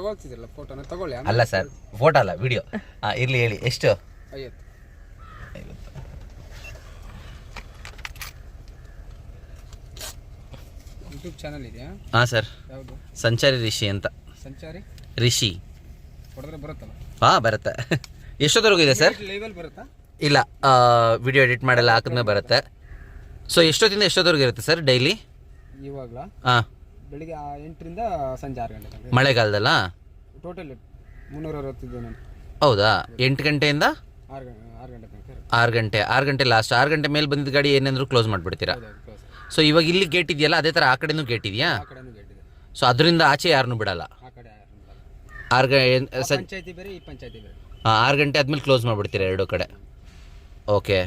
ತಗೊಳ್ತಿದ್ರಲ್ಲ ಫೋಟೋನ ತಗೊಳ್ಳಿ. ಅಲ್ಲ ಸರ್, ಫೋಟೋ ಅಲ್ಲ, ವಿಡಿಯೋ. ಇರಲಿ, ಹೇಳಿ ಎಷ್ಟು? 50. ಯೂಟ್ಯೂಬ್ ಚಾನಲ್ ಇದೆಯಾ? ಹಾಂ ಸರ್, ಯಾವುದು? ಸಂಚಾರಿ ರಿಷಿ ಅಂತ. ಸಂಚಾರಿ ರಿಷಿ ಹೊಡೆದ್ರೆ ಬರುತ್ತಲ್ಲ? ಹಾಂ, ಬರುತ್ತೆ. ಎಷ್ಟೊತ್ತವರೆಗೂ ಇದೆ ಸರ್? ಲೈವಲ್ಲಿ ಬರುತ್ತಾ? ಇಲ್ಲ, ವಿಡಿಯೋ ಎಡಿಟ್ ಮಾಡೆಲ್ಲ ಹಾಕಿದ್ಮೇಲೆ ಬರುತ್ತೆ. ಸೊ ಎಷ್ಟೊತ್ತಿಂದ ಎಷ್ಟೊತ್ತವರೆಗೂ ಇರುತ್ತೆ ಸರ್ ಡೈಲಿ? ಇವಾಗಲಾ? ಹಾಂ, ಬೆಳಿಗ್ಗೆ 8ರಿಂದ ಸಂಜೆ 6 ಗಂಟೆ ತನಕ. ಮಳೆಗಾಲದಲ್ಲ? ಟೋಟಲ್ 360 ನಾನು. ಹೌದಾ? 8 ಗಂಟೆಯಿಂದ 6 ಗಂಟೆ ತನಕ. 6 ಗಂಟೆ ಲಾಸ್ಟ್. 6 ಗಂಟೆ ಮೇಲೆ ಬಂದಿದ್ದ ಗಾಡಿ ಏನೇಂದ್ರೂ ಕ್ಲೋಸ್ ಮಾಡಿಬಿಡ್ತೀರಾ? close. ಸೊ ಇವಾಗ ಇಲ್ಲಿ ಗೇಟ್ ಇದೆಯಲ್ಲ, ಅದೇ ಥರ ಆ ಕಡೆನೂ ಗೇಟ್ ಇದೆಯಾ? ಆ ಕಡೆನೂ ಗೇಟ್ ಇದೆ. ಸೊ ಅದರಿಂದ ಆಚೆ ಯಾರನ್ನೂ ಬಿಡಲ್ಲ? ಆ ಕಡೆ ಪಂಚಾಯತಿ ಬೇರೆ, ಈ ಪಂಚಾಯತಿ ಬೇರೆ. 6 ಗಂಟೆ ಆದಮೇಲೆ ಕ್ಲೋಸ್ ಮಾಡಿಬಿಡ್ತೀರಾ ಎರಡೂ ಕಡೆ? ಓಕೆ.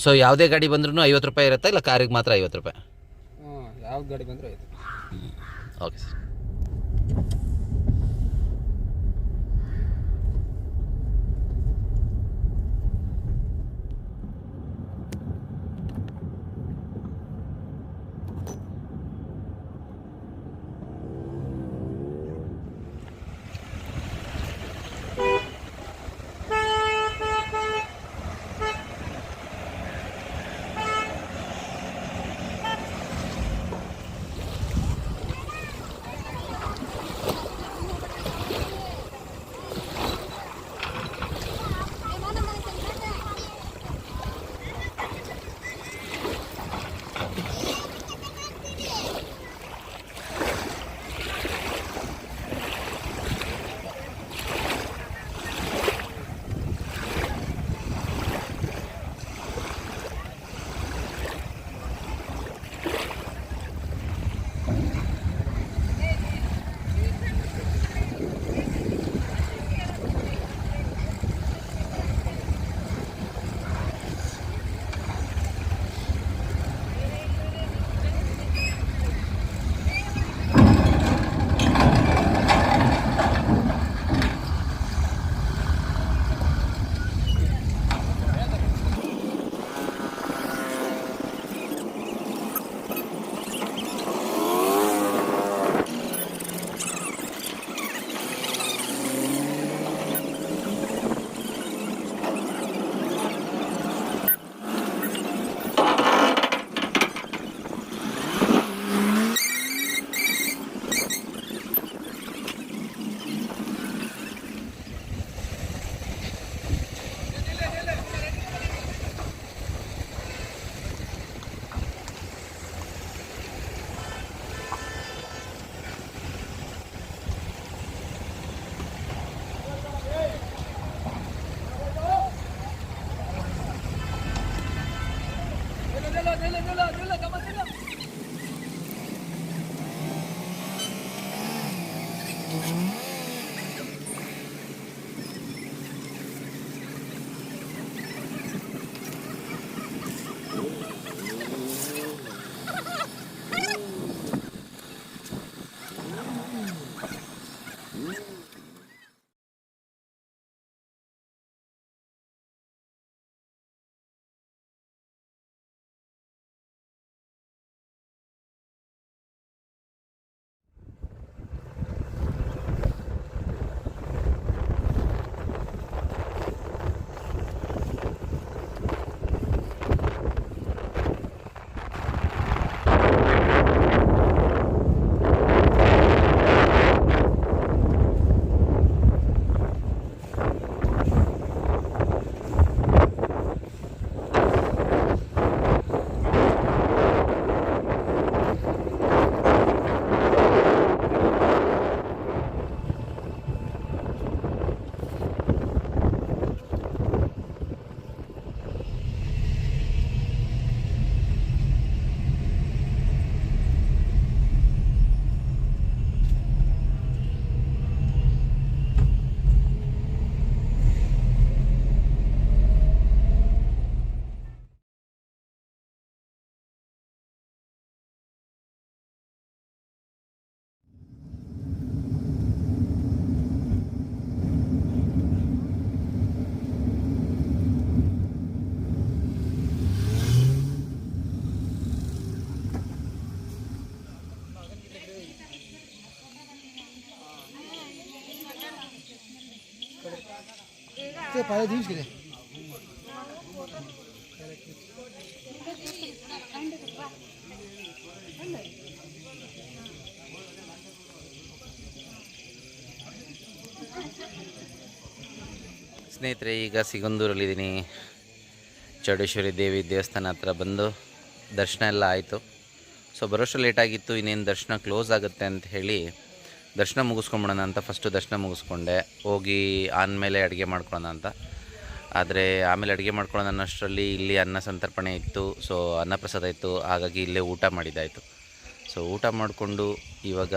ಸೊ ಯಾವುದೇ ಗಾಡಿ ಬಂದ್ರೂ 50 ರೂಪಾಯಿ ಇರುತ್ತಾ, ಇಲ್ಲ ಕಾರಿಗೆ ಮಾತ್ರ 50 ರೂಪಾಯಿ? ಯಾವ ಗಾಡಿ ಬಂದರೂ 50. Okay sir. पाया जीव के ಸ್ನೇಹಿತರೆ, ಈಗ ಸಿಗಂದೂರಲ್ಲಿದ್ದೀನಿ. ಚೌಡೇಶ್ವರಿ ದೇವಿ ದೇವಸ್ಥಾನ ಹತ್ರ ಬಂದು ದರ್ಶನ ಎಲ್ಲ ಆಯಿತು. ಸೊ ಬರೋಷ್ಟು ಲೇಟಾಗಿತ್ತು, ಇನ್ನೇನು ದರ್ಶನ ಕ್ಲೋಸ್ ಆಗುತ್ತೆ ಅಂತ ಹೇಳಿ ದರ್ಶನ ಮುಗಿಸ್ಕೊಂಬಿಡೋಣ ಅಂತ ಫಸ್ಟು ದರ್ಶನ ಮುಗಿಸ್ಕೊಂಡೆ. ಹೋಗಿ ಆದಮೇಲೆ ಅಡುಗೆ ಮಾಡ್ಕೊಳ್ಳೋಣ ಅಂತ. ಆದರೆ ಆಮೇಲೆ ಅಡುಗೆ ಮಾಡ್ಕೊಳ್ಳೋಣ ಅನ್ನೋಷ್ಟರಲ್ಲಿ ಇಲ್ಲಿ ಅನ್ನ ಸಂತರ್ಪಣೆ ಇತ್ತು. ಸೊ ಅನ್ನಪ್ರಸಾದ ಇತ್ತು, ಹಾಗಾಗಿ ಇಲ್ಲೇ ಊಟ ಮಾಡಿದ್ದಾಯಿತು. ಸೊ ಊಟ ಮಾಡಿಕೊಂಡು ಇವಾಗ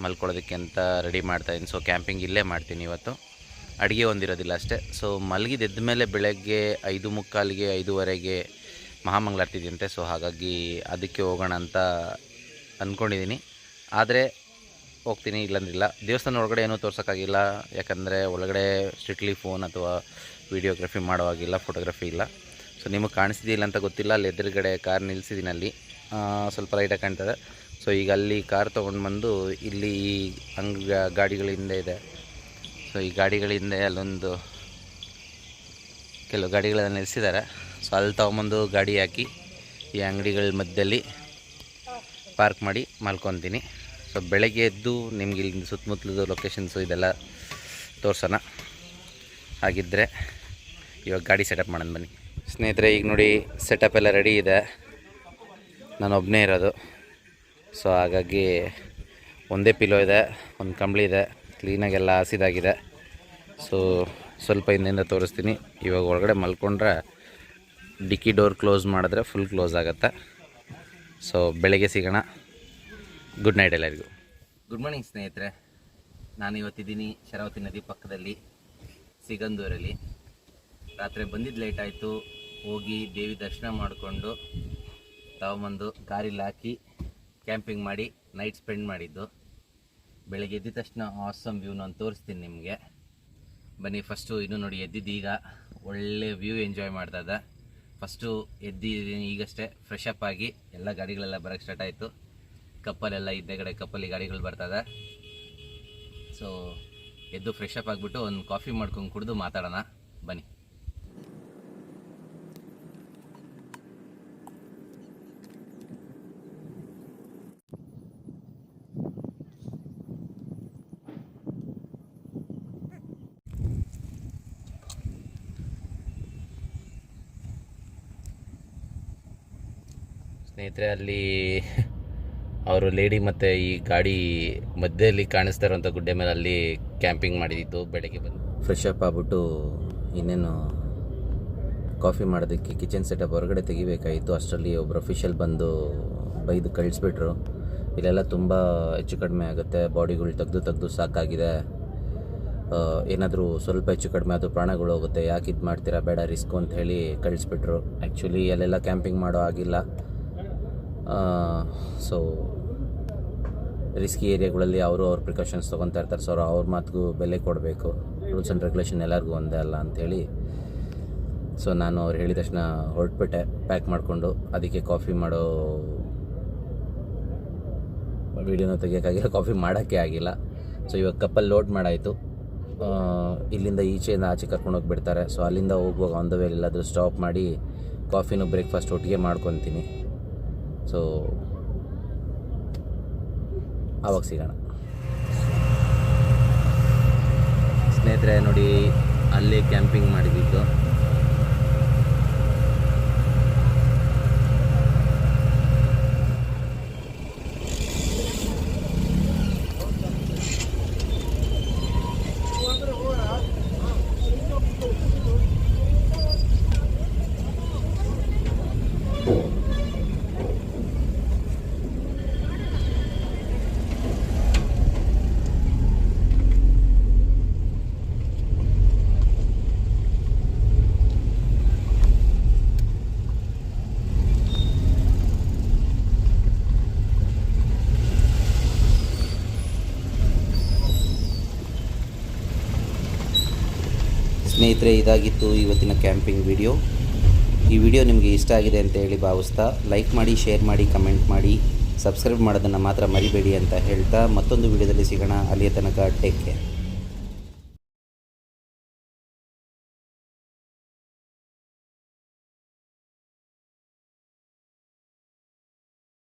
ಮಲ್ಕೊಳ್ಳೋದಕ್ಕೆ ಅಂತ ರೆಡಿ ಮಾಡ್ತಾಯಿದ್ದೀನಿ. ಸೊ ಕ್ಯಾಂಪಿಂಗ್ ಇಲ್ಲೇ ಮಾಡ್ತೀನಿ ಇವತ್ತು. ಅಡುಗೆ ಒಂದಿರೋದಿಲ್ಲ ಅಷ್ಟೇ. ಸೊ ಮಲಗಿದೆದ್ದ ಮೇಲೆ ಬೆಳಗ್ಗೆ 5:45 5:15 ಮಹಾಮಂಗಳಾರತಿ ಇದೆಯಂತೆ. ಸೊ ಹಾಗಾಗಿ ಅದಕ್ಕೆ ಹೋಗೋಣ ಅಂತ ಅಂದ್ಕೊಂಡಿದ್ದೀನಿ. ಆದರೆ ಹೋಗ್ತೀನಿ, ಇಲ್ಲಂದ್ರಿಲ್ಲ. ದೇವಸ್ಥಾನ ಒಳಗಡೆ ಏನೂ ತೋರ್ಸೋಕ್ಕಾಗಿಲ್ಲ, ಯಾಕಂದರೆ ಒಳಗಡೆ ಸ್ಟ್ರಿಕ್ಟ್ಲಿ ಫೋನ್ ಅಥವಾ ವೀಡಿಯೋಗ್ರಫಿ ಮಾಡೋವಾಗಿಲ್ಲ, ಫೋಟೋಗ್ರಫಿ ಇಲ್ಲ. ಸೊ ನಿಮಗೆ ಕಾಣಿಸ್ತಿದ್ದಿಲ್ಲ ಅಂತ ಗೊತ್ತಿಲ್ಲ, ಅಲ್ಲಿ ಎದುರುಗಡೆ ಕಾರ್ ನಿಲ್ಲಿಸಿದ್ದೀನಿ. ಅಲ್ಲಿ ಸ್ವಲ್ಪ ಲೈಟಾಗಿ ಕಾಣ್ತದೆ. ಸೊ ಈಗ ಅಲ್ಲಿ ಕಾರ್ ತೊಗೊಂಡು ಬಂದು ಇಲ್ಲಿ ಈ ಗಾಡಿಗಳಿಂದ ಇದೆ. ಸೊ ಈ ಗಾಡಿಗಳಿಂದ ಅಲ್ಲೊಂದು ಕೆಲವು ಗಾಡಿಗಳನ್ನು ನಿಲ್ಲಿಸಿದ್ದಾರೆ. ಸೊ ಅಲ್ಲಿ ತೊಗೊಂಬಂದು ಗಾಡಿ ಹಾಕಿ ಈ ಅಂಗಡಿಗಳ ಮಧ್ಯದಲ್ಲಿ ಪಾರ್ಕ್ ಮಾಡಿ ಮಲ್ಕೊತೀನಿ. ಸೊ ಬೆಳಗ್ಗೆ ಎದ್ದು ನಿಮ್ಗೆ ಇಲ್ಲಿ ಸುತ್ತಮುತ್ತಲದು ಲೊಕೇಶನ್ಸು ಇದೆಲ್ಲ ತೋರ್ಸೋಣ. ಹಾಗಿದ್ದರೆ ಇವಾಗ ಗಾಡಿ ಸೆಟಪ್ ಮಾಡೋಣ ಬನ್ನಿ. ಸ್ನೇಹಿತರೆ, ಈಗ ನೋಡಿ ಸೆಟಪ್ ಎಲ್ಲ ರೆಡಿ ಇದೆ. ನಾನು ಒಬ್ಬನೇ ಇರೋದು. ಸೊ ಹಾಗಾಗಿ ಒಂದೇ ಪಿಲೋ ಇದೆ, ಒಂದು ಕಂಬಳಿ ಇದೆ, ಕ್ಲೀನಾಗೆಲ್ಲ ಹಾಸಿದಾಗಿದೆ. ಸೊ ಸ್ವಲ್ಪ ಹಿಂದಿಂದ ತೋರಿಸ್ತೀನಿ. ಇವಾಗ ಒಳಗಡೆ ಮಲ್ಕೊಂಡ್ರೆ ಡಿಕ್ಕಿ ಡೋರ್ ಕ್ಲೋಸ್ ಮಾಡಿದ್ರೆ ಫುಲ್ ಕ್ಲೋಸ್ ಆಗುತ್ತೆ. ಸೊ ಬೆಳಗ್ಗೆ ಸಿಗೋಣ. ಗುಡ್ ನೈಟ್ ಎಲ್ಲರಿಗೂ. ಗುಡ್ ಮಾರ್ನಿಂಗ್ ಸ್ನೇಹಿತರೆ. ನಾನು ಇವತ್ತಿದ್ದೀನಿ ಶರಾವತಿ ನದಿ ಪಕ್ಕದಲ್ಲಿ ಸಿಗಂದೂರಲ್ಲಿ. ರಾತ್ರಿ ಬಂದಿದ್ದು ಲೇಟ್ ಆಯಿತು. ಹೋಗಿ ದೇವಿ ದರ್ಶನ ಮಾಡಿಕೊಂಡು ತಗೊಂಬಂದು ಕಾರಲ್ಲಿ ಹಾಕಿ ಕ್ಯಾಂಪಿಂಗ್ ಮಾಡಿ ನೈಟ್ ಸ್ಪೆಂಡ್ ಮಾಡಿದ್ದು. ಬೆಳಗ್ಗೆ ಎದ್ದಿದ ತಕ್ಷಣ ಆಸಮ್ ವ್ಯೂ ನಾನು ತೋರಿಸ್ತೀನಿ ನಿಮಗೆ. ಬನ್ನಿ. ಫಸ್ಟು ಇನ್ನೂ ನೋಡಿ ಎದ್ದಿದ್ದೀಗ ಒಳ್ಳೆ ವ್ಯೂ ಎಂಜಾಯ್ ಮಾಡ್ತಾಯಿದ್ದೆ. ಫಸ್ಟು ಎದ್ದಿದ್ದೀನಿ ಈಗಷ್ಟೇ, ಫ್ರೆಶ್ ಅಪ್ ಆಗಿ ಎಲ್ಲ ಗಾಡಿಗಳೆಲ್ಲ ಬರೋಕ್ಕೆ ಸ್ಟಾರ್ಟ್ ಆಯಿತು. ಕಪ್ಪಲೆಲ್ಲ ಇದ್ದ ಕಪ್ಪಲ್ಲಿ ಗಾಡಿಗಳು ಬರ್ತದೆ. ಸೊ ಎದ್ದು ಫ್ರೆಶ್ ಅಪ್ ಆಗಿಬಿಟ್ಟು ಒಂದು ಕಾಫಿ ಮಾಡ್ಕೊಂಡು ಕುಡಿದು ಮಾತಾಡೋಣ ಬನ್ನಿ. ಸ್ನೇಹಿತರೆ, ಅಲ್ಲಿ ಅವರು ಲೇಡಿ ಮತ್ತು ಈ ಗಾಡಿ ಮಧ್ಯದಲ್ಲಿ ಕಾಣಿಸ್ತಾ ಇರೋಂಥ ಗುಡ್ಡೆ ಮೇಲೆ ಅಲ್ಲಿ ಕ್ಯಾಂಪಿಂಗ್ ಮಾಡಿದ್ದು. ಬೆಳಗ್ಗೆ ಬಂದು ಫ್ರೆಶ್ ಅಪ್ ಆಗ್ಬಿಟ್ಟು ಇನ್ನೇನು ಕಾಫಿ ಮಾಡೋದಕ್ಕೆ ಕಿಚನ್ ಸೆಟಪ್ ಹೊರಗಡೆ ತೆಗಿಬೇಕಾಯಿತು. ಅಷ್ಟರಲ್ಲಿ ಒಬ್ಬರು ಅಫಿಷಿಯಲ್ ಬಂದು ಬೈದು ಕಳಿಸ್ಬಿಟ್ರು. ಇಲ್ಲೆಲ್ಲ ತುಂಬ ಹೆಚ್ಚು ಕಡಿಮೆ ಆಗುತ್ತೆ, ಬಾಡಿಗಳು ತೆಗೆದು ಸಾಕಾಗಿದೆ, ಏನಾದರೂ ಸ್ವಲ್ಪ ಹೆಚ್ಚು ಕಡಿಮೆ ಆದರೂ ಪ್ರಾಣಗಳು ಹೋಗುತ್ತೆ, ಯಾಕೆ ಇದು ಮಾಡ್ತೀರಾ, ಬೇಡ ರಿಸ್ಕು ಅಂತ ಹೇಳಿ ಕಳಿಸ್ಬಿಟ್ರು. ಆ್ಯಕ್ಚುಲಿ ಅಲ್ಲೆಲ್ಲ ಕ್ಯಾಂಪಿಂಗ್ ಮಾಡೋ ಆಗಿಲ್ಲ. ಸೊ ರಿಸ್ಕಿ ಏರಿಯಾಗಳಲ್ಲಿ ಅವರು ಅವ್ರ ಪ್ರಿಕಾಷನ್ಸ್ ತೊಗೊತಾ ಇರ್ತಾರೆ. ಸೊ ಅವ್ರ ಮಾತಿಗೂ ಬೆಲೆ ಕೊಡಬೇಕು. ರೂಲ್ಸ್ ಆ್ಯಂಡ್ ರೆಗ್ಯುಲೇಷನ್ ಎಲ್ಲರಿಗೂ ಒಂದೇ ಅಲ್ಲ ಅಂಥೇಳಿ ಸೊ ನಾನು ಅವ್ರು ಹೇಳಿದ ತಕ್ಷಣ ಹೊರಟ್ಬಿಟ್ಟೆ ಪ್ಯಾಕ್ ಮಾಡಿಕೊಂಡು. ಅದಕ್ಕೆ ಕಾಫಿ ಮಾಡೋ ವೀಡಿಯೋನ ತೆಗಿಯೋಕ್ಕಾಗಿಲ್ಲ, ಕಾಫಿ ಮಾಡೋಕ್ಕೆ ಆಗಿಲ್ಲ. ಸೊ ಇವಾಗ ಕಪ್ಪಲ್ಲಿ ಲೋಡ್ ಮಾಡಾಯಿತು. ಇಲ್ಲಿಂದ ಈಚೆಯಿಂದ ಆಚೆ ಕರ್ಕೊಂಡೋಗಿ ಬಿಡ್ತಾರೆ. ಸೊ ಅಲ್ಲಿಂದ ಹೋಗುವಾಗ ಆನ್ ದ ವೇ ಎಲ್ಲಾದರೂ ಸ್ಟಾಪ್ ಮಾಡಿ ಕಾಫಿನೂ ಬ್ರೇಕ್ಫಾಸ್ಟ್ ಒಟ್ಟಿಗೆ ಮಾಡ್ಕೊತೀನಿ. ಸೊ ಆವಾಗ ಸಿಗೋಣ. ಸ್ನೇಹಿತರೆ ನೋಡಿ, ಅಲ್ಲೇ ಕ್ಯಾಂಪಿಂಗ್ ಮಾಡಿದ್ದು. ಸ್ನೇಹಿತರೆ, ಇದಾಗಿತ್ತು ಇವತ್ತಿನ ಕ್ಯಾಂಪಿಂಗ್ ವಿಡಿಯೋ. ಈ ವಿಡಿಯೋ ನಿಮಗೆ ಇಷ್ಟ ಆಗಿದೆ ಅಂತ ಹೇಳಿ ಭಾವಿಸ್ತಾ ಲೈಕ್ ಮಾಡಿ, ಶೇರ್ ಮಾಡಿ, ಕಮೆಂಟ್ ಮಾಡಿ, ಸಬ್ಸ್ಕ್ರೈಬ್ ಮಾಡೋದನ್ನು ಮಾತ್ರ ಮರಿಬೇಡಿ ಅಂತ ಹೇಳ್ತಾ ಮತ್ತೊಂದು ವಿಡಿಯೋದಲ್ಲಿ ಸಿಗೋಣ. ಅಲ್ಲಿಯ ತನಕ ಟೇಕ್ ಕೇರ್.